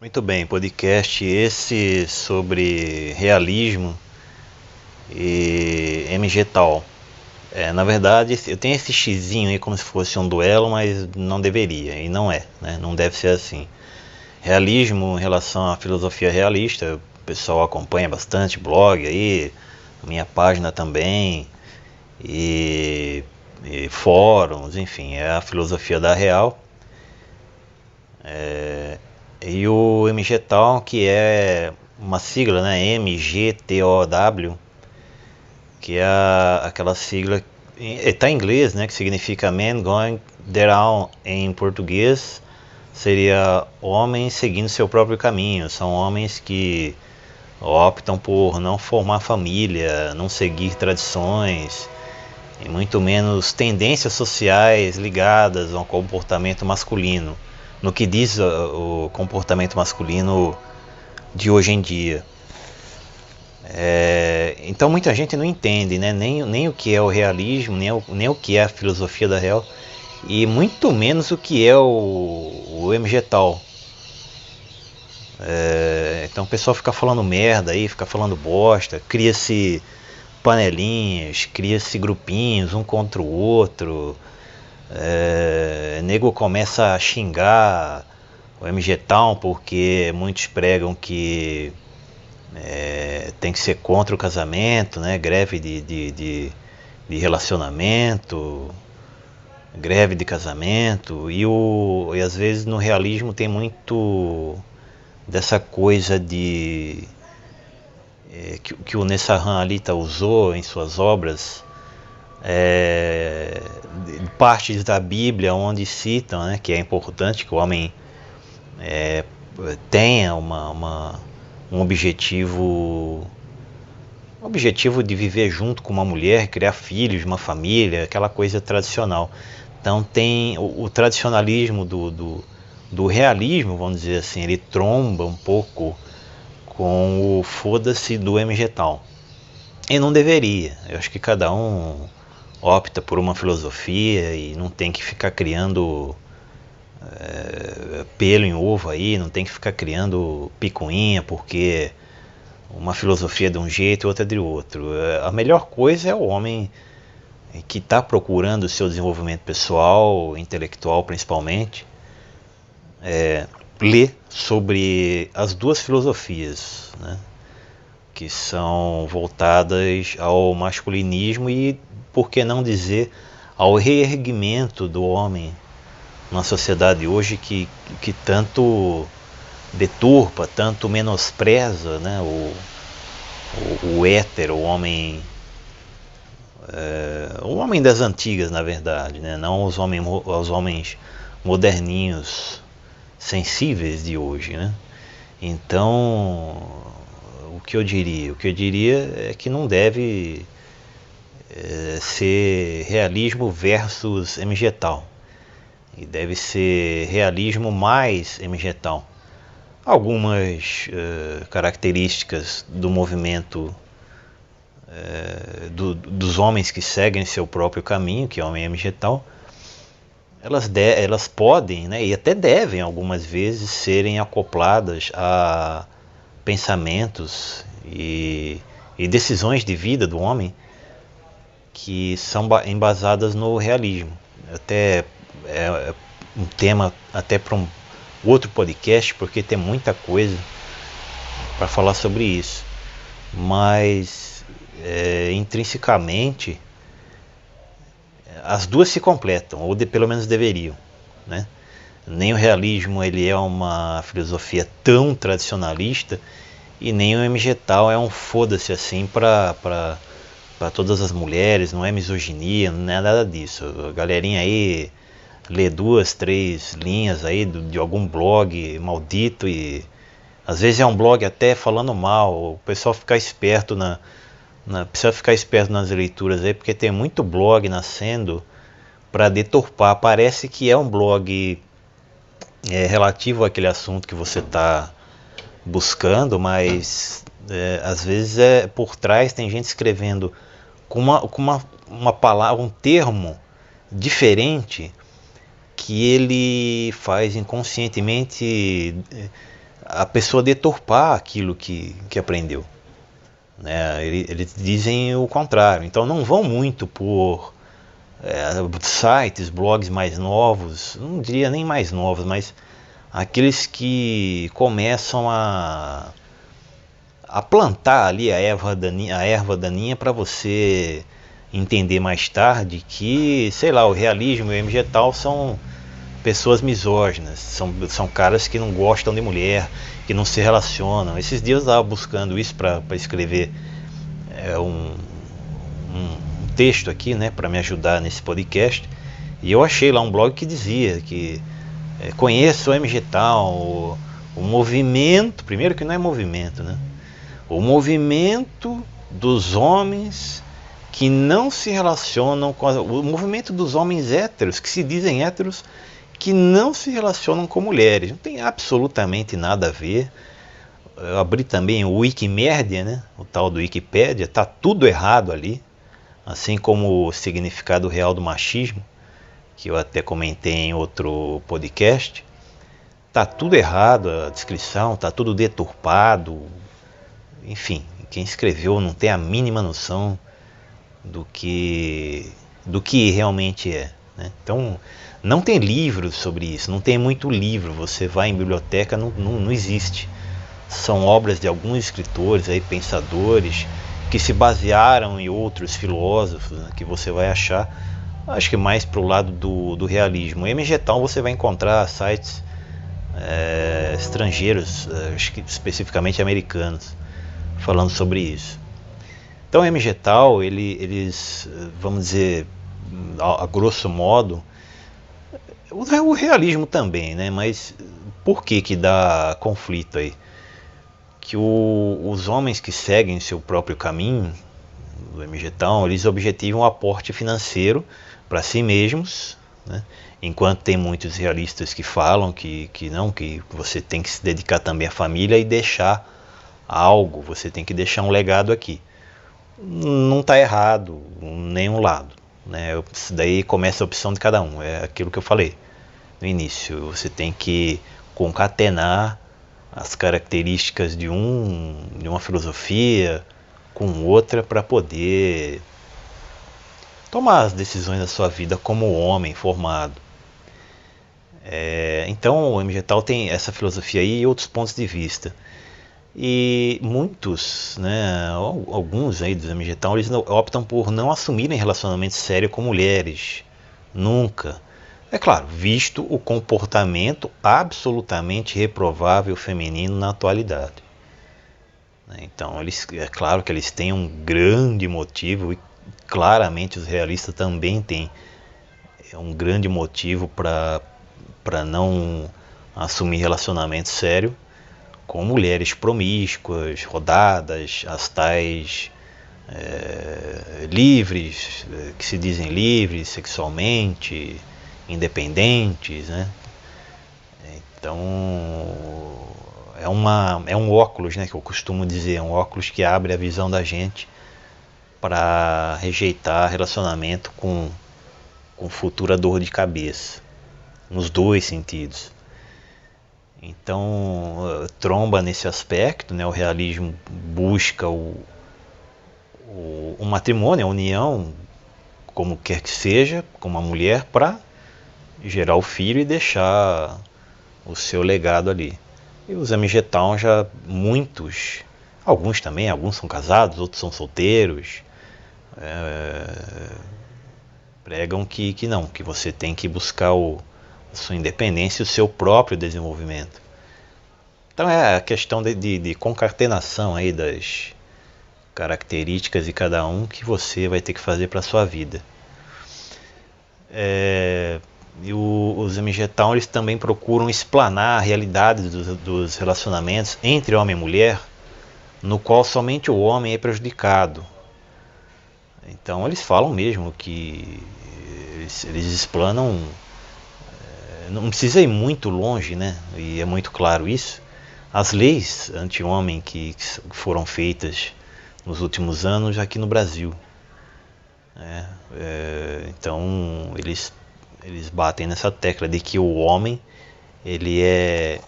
Muito bem, podcast esse sobre realismo e MG Tal. Na verdade, eu tenho esse xizinho aí como se fosse um duelo, mas não deveria, e não é, né? Não deve ser assim. Realismo em relação à filosofia realista, o pessoal acompanha bastante, blog aí, minha página também, e, e fóruns, enfim, é a filosofia da real. E o MGTOW, que é uma sigla, né? MGTOW, que é aquela sigla, está em inglês, né? Que significa Man Going Their Own em português, seria homens seguindo seu próprio caminho. São homens que optam por não formar família, não seguir tradições, e muito menos tendências sociais ligadas ao comportamento masculino, no que diz o comportamento masculino de hoje em dia. Então muita gente não entende, né? Nem o que é o realismo, nem o que é a filosofia da real, e muito menos o que é o MGTOW. Então o pessoal fica falando merda aí, fica falando bosta, cria-se panelinhas, cria-se grupinhos um contra o outro. Nego começa a xingar o MG Town porque muitos pregam que tem que ser contra o casamento, né? Greve de relacionamento, greve de casamento, e às vezes no realismo tem muito dessa coisa que o Nessahan Alita usou em suas obras, partes da Bíblia onde citam, né, que é importante que o homem tenha um objetivo de viver junto com uma mulher, criar filhos, uma família, aquela coisa tradicional. Então tem o tradicionalismo do realismo, vamos dizer assim, ele tromba um pouco com o foda-se do MG Town. E não deveria. Eu acho que cada um opta por uma filosofia e não tem que ficar criando pelo em ovo aí, não tem que ficar criando picuinha porque uma filosofia de um jeito e outra de outro. A melhor coisa é o homem que está procurando o seu desenvolvimento pessoal, intelectual principalmente, ler sobre as duas filosofias, né, que são voltadas ao masculinismo e, por que não dizer, ao reerguimento do homem na sociedade hoje que tanto deturpa, tanto menospreza, né, o éter, o homem das antigas, na verdade, né, não os homens moderninhos sensíveis de hoje, né? Então, o que eu diria? O que eu diria é que não deve ser realismo versus MGTOW, e deve ser realismo mais MGTOW. Algumas características do movimento dos homens que seguem seu próprio caminho, que é o homem MGTOW, elas podem, né, e até devem algumas vezes serem acopladas a pensamentos e decisões de vida do homem que são embasadas no realismo. Até é um tema até para um outro podcast, porque tem muita coisa para falar sobre isso. Mas intrinsecamente as duas se completam, ou pelo menos deveriam, né? Nem o realismo ele é uma filosofia tão tradicionalista e nem o MGTOW é um foda-se assim para todas as mulheres, não é misoginia, não é nada disso. A galerinha aí lê duas, três linhas aí de algum blog maldito e às vezes é um blog até falando mal. O pessoal ficar esperto precisa ficar esperto nas leituras aí, porque tem muito blog nascendo para deturpar. Parece que é um blog relativo àquele assunto que você está buscando, mas às vezes por trás tem gente escrevendo com uma palavra, um termo diferente que ele faz inconscientemente a pessoa deturpar aquilo que aprendeu. Né? Eles dizem o contrário. Então não vão muito por sites, blogs mais novos, não diria nem mais novos, mas aqueles que começam a plantar ali a erva daninha para você entender mais tarde que, sei lá, o realismo e o MGTOW são pessoas misóginas, são caras que não gostam de mulher, que não se relacionam. Esses dias eu estava buscando isso para escrever um texto aqui, né, para me ajudar nesse podcast, e eu achei lá um blog que dizia que conheço o MGTOW, o movimento, primeiro que não é movimento, né? O movimento dos homens que não se relacionam com o movimento dos homens héteros, que se dizem héteros, que não se relacionam com mulheres. Não tem absolutamente nada a ver. Eu abri também o Wikimédia, né? O tal do Wikipédia, tá tudo errado ali, assim como o significado real do machismo, que eu até comentei em outro podcast. Tá tudo errado, a descrição, tá tudo deturpado. Enfim, quem escreveu não tem a mínima noção do que realmente é, né? Então, não tem livros sobre isso, não tem muito livro. Você vai em biblioteca, não existe. São obras de alguns escritores, aí, pensadores, que se basearam em outros filósofos, né, que você vai achar, acho que mais para o lado do realismo. Em MGTOW você vai encontrar sites estrangeiros, acho que especificamente americanos, falando sobre isso. Então o MGTOW, eles, vamos dizer, a grosso modo, o realismo também, né? Mas por que dá conflito aí? Que os homens que seguem seu próprio caminho, do MGTOW, eles objetivam um aporte financeiro para si mesmos, né? Enquanto tem muitos realistas que falam que não, que você tem que se dedicar também à família e deixar algo, você tem que deixar um legado aqui. Não está errado nenhum lado, né? Isso daí começa a opção de cada um, é aquilo que eu falei no início. Você tem que concatenar as características de uma filosofia com outra para poder tomar as decisões da sua vida como homem formado. Então o MGTOW tem essa filosofia aí e outros pontos de vista. E muitos, né, alguns aí dos MGTOW, eles optam por não assumirem relacionamento sério com mulheres. Nunca. É claro, visto o comportamento absolutamente reprovável feminino na atualidade. Então, é claro que eles têm um grande motivo, e claramente os realistas também têm um grande motivo para não assumir relacionamento sério com mulheres promíscuas, rodadas, as tais livres, que se dizem livres sexualmente, independentes, né? Então é um óculos, né, que eu costumo dizer, é um óculos que abre a visão da gente para rejeitar relacionamento com futura dor de cabeça, nos dois sentidos. Então tromba nesse aspecto, né? O realismo busca o matrimônio, a união, como quer que seja, com uma mulher para gerar o filho e deixar o seu legado ali. E os MGTOW já muitos, alguns também, alguns são casados, outros são solteiros, pregam que não, que você tem que buscar a sua independência e o seu próprio desenvolvimento. Então é a questão de concatenação aí das características de cada um que você vai ter que fazer para a sua vida. E os MGTOW, eles também procuram explanar a realidade dos relacionamentos entre homem e mulher, no qual somente o homem é prejudicado. Então eles falam mesmo que eles explanam, não precisa ir muito longe, né? E é muito claro isso. As leis anti-homem que foram feitas nos últimos anos aqui no Brasil. Então eles batem nessa tecla de que o homem ele é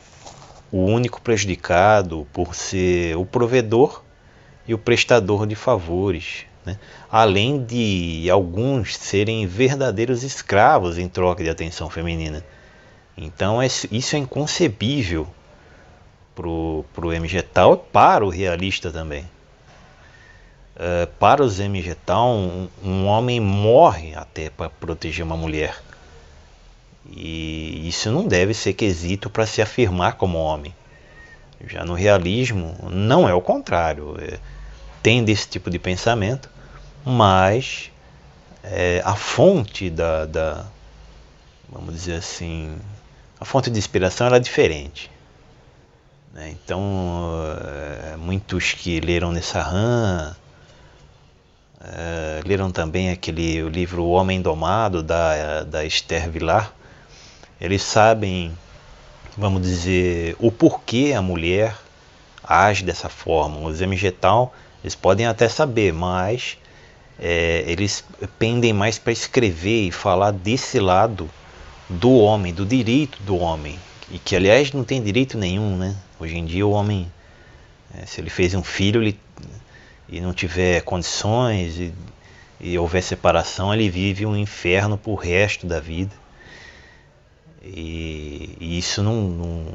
o único prejudicado por ser o provedor e o prestador de favores, né? Além de alguns serem verdadeiros escravos em troca de atenção feminina. Então isso é inconcebível pro MGTOW e para o realista também. Para os MGTOW, um homem morre até para proteger uma mulher. E isso não deve ser quesito para se afirmar como homem. Já no realismo, não é o contrário. Tem desse tipo de pensamento, mas a fonte vamos dizer assim, a fonte de inspiração era diferente. Então, muitos que leram Nessahan, leram também o livro O Homem Domado, da Esther Vilar, eles sabem, vamos dizer, o porquê a mulher age dessa forma. Os MGTOW, eles podem até saber, mas eles pendem mais para escrever e falar desse lado do homem, do direito do homem, e que aliás não tem direito nenhum, né? Hoje em dia o homem, se ele fez um filho e não tiver condições e houver separação, ele vive um inferno pro resto da vida. E isso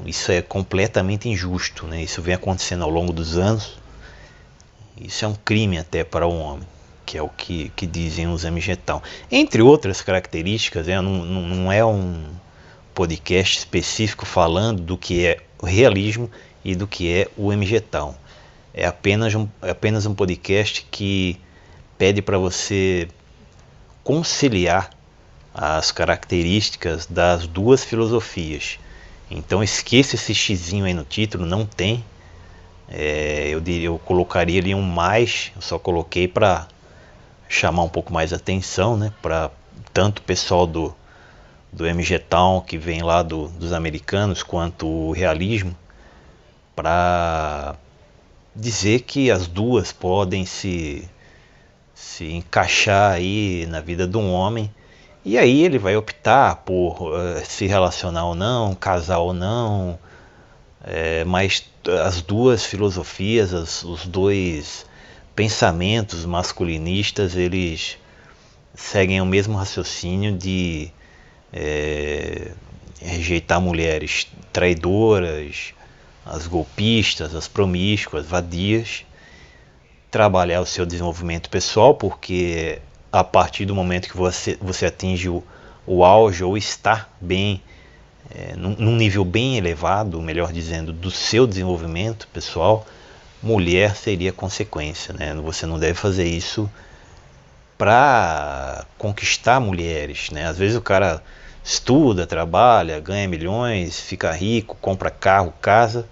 isso é completamente injusto, né? Isso vem acontecendo ao longo dos anos. Isso é um crime até para o homem, que é o que dizem os MGTOW. Entre outras características, não é um podcast específico falando do que é o realismo e do que é o MGTOW. É apenas um podcast que pede para você conciliar as características das duas filosofias. Então esqueça esse xizinho aí no título, não tem. Eu colocaria ali um mais, eu só coloquei para chamar um pouco mais a atenção, né? Para tanto o pessoal do MGTOW, que vem lá dos americanos, quanto o realismo, para dizer que as duas podem se encaixar aí na vida de um homem. E aí ele vai optar por se relacionar ou não, casar ou não, mas as duas filosofias, os dois pensamentos masculinistas, eles seguem o mesmo raciocínio de rejeitar mulheres traidoras, as golpistas, as promíscuas, vadias, trabalhar o seu desenvolvimento pessoal, porque a partir do momento que você atinge o auge ou está bem, num nível bem elevado, melhor dizendo, do seu desenvolvimento pessoal, mulher seria consequência, né? Você não deve fazer isso para conquistar mulheres, né? Às vezes o cara estuda, trabalha, ganha milhões, fica rico, compra carro, casa,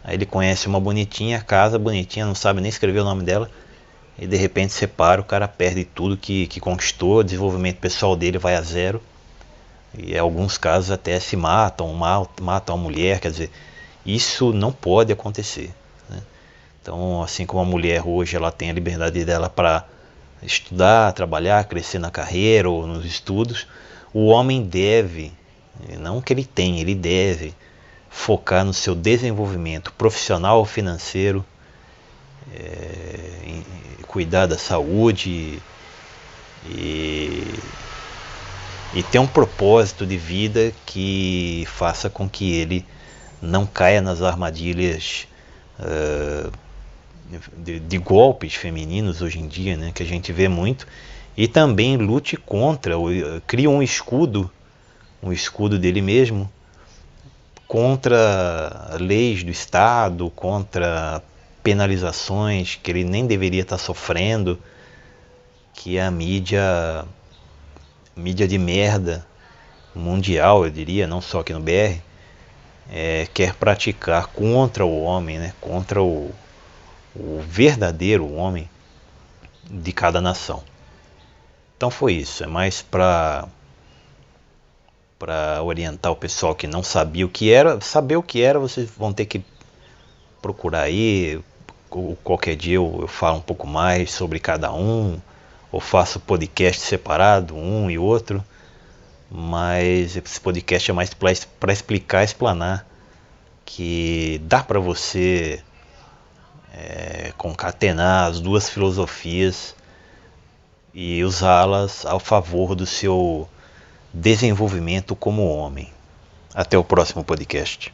aí ele conhece uma bonitinha, casa bonitinha, não sabe nem escrever o nome dela, e de repente separa, o cara perde tudo que conquistou, o desenvolvimento pessoal dele vai a zero, e em alguns casos até se matam a mulher. Quer dizer, isso não pode acontecer, né? Então, assim como a mulher hoje ela tem a liberdade dela para estudar, trabalhar, crescer na carreira ou nos estudos, o homem deve, não que ele tem, ele deve focar no seu desenvolvimento profissional ou financeiro, cuidar da saúde e ter um propósito de vida que faça com que ele não caia nas armadilhas de golpes femininos hoje em dia, né, que a gente vê muito, e também lute contra, crie um escudo dele mesmo contra leis do Estado, contra penalizações que ele nem deveria estar sofrendo, que a mídia de merda mundial, eu diria, não só aqui no BR, quer praticar contra o homem, né? Contra o verdadeiro homem de cada nação. Então foi isso, é mais para orientar o pessoal que não sabia o que era. Saber o que era, vocês vão ter que procurar aí. Qualquer dia eu falo um pouco mais sobre cada um, ou faço podcast separado, um e outro, mas esse podcast é mais para explicar, explanar que dá para você concatenar as duas filosofias e usá-las ao favor do seu desenvolvimento como homem. Até o próximo podcast.